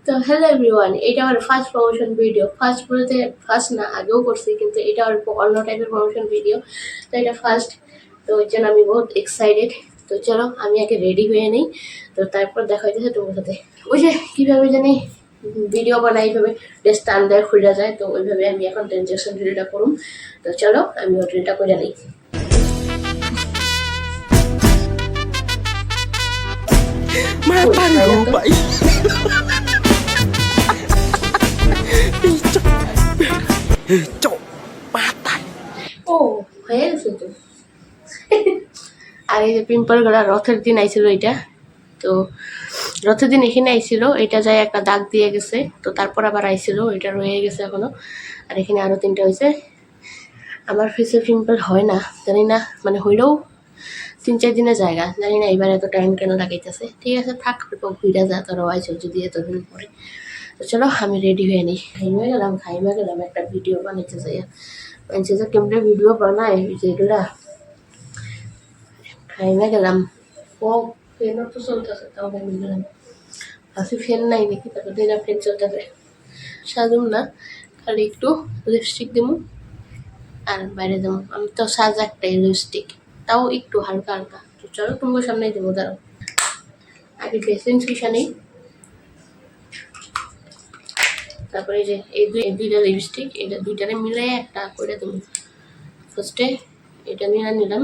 তো hello everyone, এটা আমার ফার্স্ট প্রমোশন ভিডিও। ফার্স্ট বলতে ফার্স্ট না, আগেও করছি, কিন্তু এটা অল্প অন্য টাইপের প্রমোশন ভিডিও। তো এটা ফার্স্ট, তো ওই জন্য আমি বহুত এক্সাইটেড। তো চলো আমি আগে রেডি হয়ে নিই, তো তারপর দেখা হইতেছে তোমার সাথে। ওই যে কীভাবে জানি ভিডিও বানাই, এইভাবে ড্রেস টান দেয় খুলে যায়, তো ওইভাবে আমি এখন ট্রানজ্যাকশন ভিডিওটা করুম। তো চলো আমি ওই ড্রিলটা করে নিই। ও হয়ে গেছে তো। আর এই যে পিম্পল গুলা রথের দিন আইছিল, এটা তো রথের দিন এখানে আইছিল, এটা যায় একটা দাগ দিয়ে গেছে, তো তারপর আবার আইছিল, এটা রয়ে গেছে এখনো। আর এখানে আরো 3টা হয়েছে। আমার ফেসে পিম্পল হয় না জানি না, মানে হইলেও 3-4 দিনের জায়গা, জানি না এবার এত টাইম কেন লাগাইতেছে। ঠিক আছে থাক, ঘুরে যা তোর আইছিল যদি এতদিন পরে। তো চলো আমি রেডি হয়ে নিই। খাইমে গেলাম একটা ভিডিও বানাইতে চাই। মানুষে যে কেমন ভিডিও বানায় যেগুলা, খাইমে গেলাম। ও ফ্যানও তো চলতেছে, তাও খাইমে গেলাম। ভাবছি ফ্যান নাই নাকি, তারপর দিন ফ্যান চলতেছে। সাজুম না, খালি একটু লিপস্টিক দিমু আর বাইরে যাবো। আমি তো সাজ একটাই, লিপস্টিক, তাও একটু হালকা হালকা। তো চলো তোমার সামনেই দেবো, দাঁড়াও আগে ড্রেসিং শিশা নেই। তারপরে এই যে এই দুইটা লিপস্টিক, এটা দুইটারে মিলাই একটা করে দেবো। ফার্স্টে এটা নিয়ে নিলাম,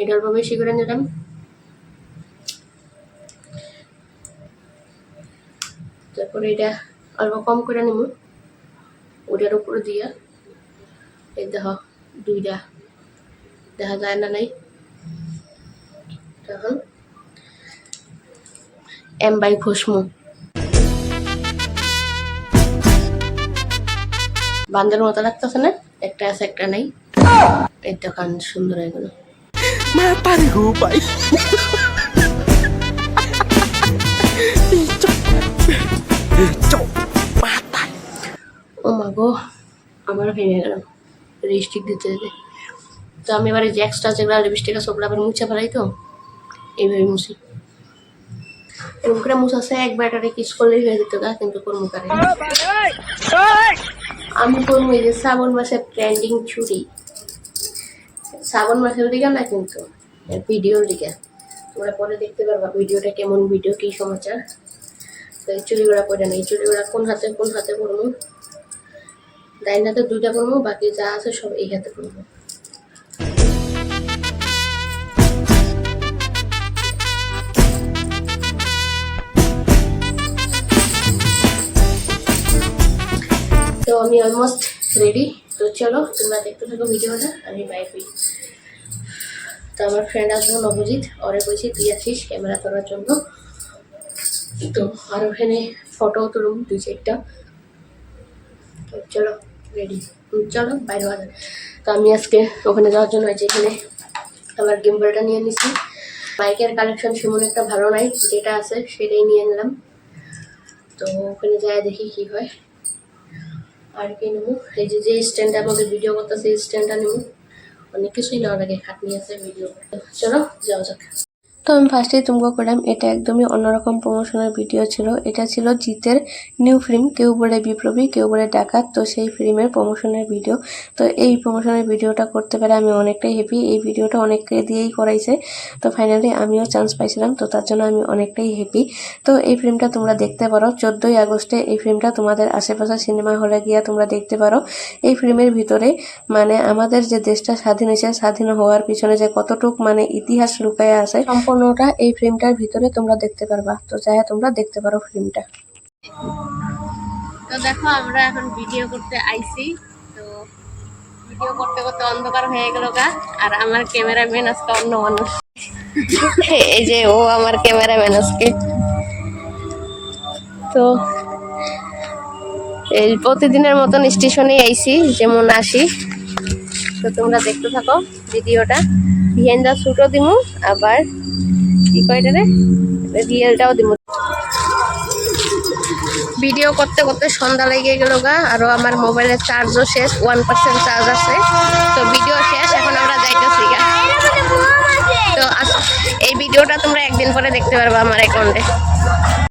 এটা অল্প বেশি করে নিলাম। তারপরে এটা অল্প কম করে নেব, ওটার উপরে দিয়া। এই দেখো দুইটা দেখা যায় না নাই, তখন বাই ঘষমু। বান্ধের মতো লাগতেছে না, একটা আছে একটা নাই। এই দোকান সুন্দর হয়ে গেল। ও মা গো, আমার ভেঙে গেল লিপস্টিক দিতে দিতে। তো আমি এবারে যে এক্সট্রা যেগুলো লিপস্টিক আছে ওগুলো আবার মুছে ফেলাই, তো এইভাবে মুছি। এরকম করে মুছাছে একবার এটারে কিস করলেই হয়ে যেত গা, কিন্তু করবো কারে। আমি করবো এই যে শ্রাবণ মাসের ট্রেন্ডিং চুড়ি। শ্রাবণ মাসের দিকে না, কিন্তু ভিডিওর দিকে তোমরা পরে দেখতে পারবা ভিডিওটা কেমন, ভিডিও কি সমাচার। তো এই চুড়িগুলা পরে নেই, চুড়িগুলা কোন হাতে পরবো, ডাইন হাতে 2টা পরবো, বাকি যা আছে সব এই হাতে পরবো। তো আমি অলমোস্ট রেডি। তো চলো তোমরা দেখতে থাকো ভিডিওটা, আমি বাই হই। তো আমার ফ্রেন্ড আসবো নবজিৎ, ওরে বলছি তুই আসিস ক্যামেরা তোলার জন্য। তো আর ওখানে ফটো তুলুম 2-4টা। তো চলো রেডি, চলো বাইরে হওয়া যায়। তো আমি আজকে ওখানে যাওয়ার জন্য যেখানে আমার গিম্বলটা নিয়ে নিছি। মাইকের কালেকশন সেমন একটা ভালো নাই, যেটা আছে সেটাই নিয়ে নিলাম। তো ওখানে যাই দেখি কি হয়। আর কি নেবো, এই যে স্ট্যান্ডটা আমাদের ভিডিও করতেছে, এই স্ট্যান্ডটা নেবো। অনেক কিছুই নেওয়া লাগে, খাটনি আছে ভিডিও করতে। চলো যাওয়া যাক। তো আমি ফার্স্টেই তুমকো করলাম, এটা একদমই অন্যরকম প্রমোশনাল ভিডিও ছিল। এটা ছিল জিতের নিউ ফিল্ম, কেউ বলে বিপ্লবী কেউ বলে ডাকাত। তো সেই ফিল্মের প্রমোশনের ভিডিও। তো এই প্রমোশনের ভিডিওটা করতে পারে আমি অনেকটাই হ্যাপি। এই ভিডিওটা অনেককে দিয়েই করাইছে, তো ফাইনালি আমিও চান্স পাইছিলাম, তো তার জন্য আমি অনেকটাই হ্যাপি। তো এই ফিল্মটা তোমরা দেখতে পারো 14ই আগস্টে। এই ফিল্মটা তোমাদের আশেপাশে সিনেমা হলে গিয়া তোমরা দেখতে পারো। এই ফিল্মের ভিতরে মানে আমাদের যে দেশটা স্বাধীন হয়েছে, স্বাধীন হওয়ার পিছনে যে কতটুক মানে ইতিহাস লুকায় আছে, সম্পূর্ণটা এই ফিল্মটার ভিতরে তোমরা দেখতে পারবা। তো যাই তোমরা দেখতে পারো ফিল্মটা। তো দেখো আমরা এখন ভিডিও করতে আইছি। তো ভিডিও করতে করতে অন্ধকার হয়ে গেল গা, আর আমার ক্যামেরাম্যান আজকে অন্য মানুষ। এই যে ও আমার ক্যামেরাম্যান আজকে। তো এই প্রতিদিনের মতন স্টেশনে আইছি, যেমন আসি। তো তোমরা দেখতে থাকো ভিডিওটা। বিহাইন্ড দ্য শুটও দিমু, আবার কি কয়টা রে রিয়েলটাও দিমু। ভিডিও করতে করতে সন্ধ্যা লেগে গেল গা, আরো আমার মোবাইলের চার্জও শেষ, 1% চার্জ আছে। তো ভিডিও শেষ, এখন আমরা যাইতেছি গা। তো এই ভিডিওটা তোমরা একদিন পরে দেখতে পারবা আমার অ্যাকাউন্টে।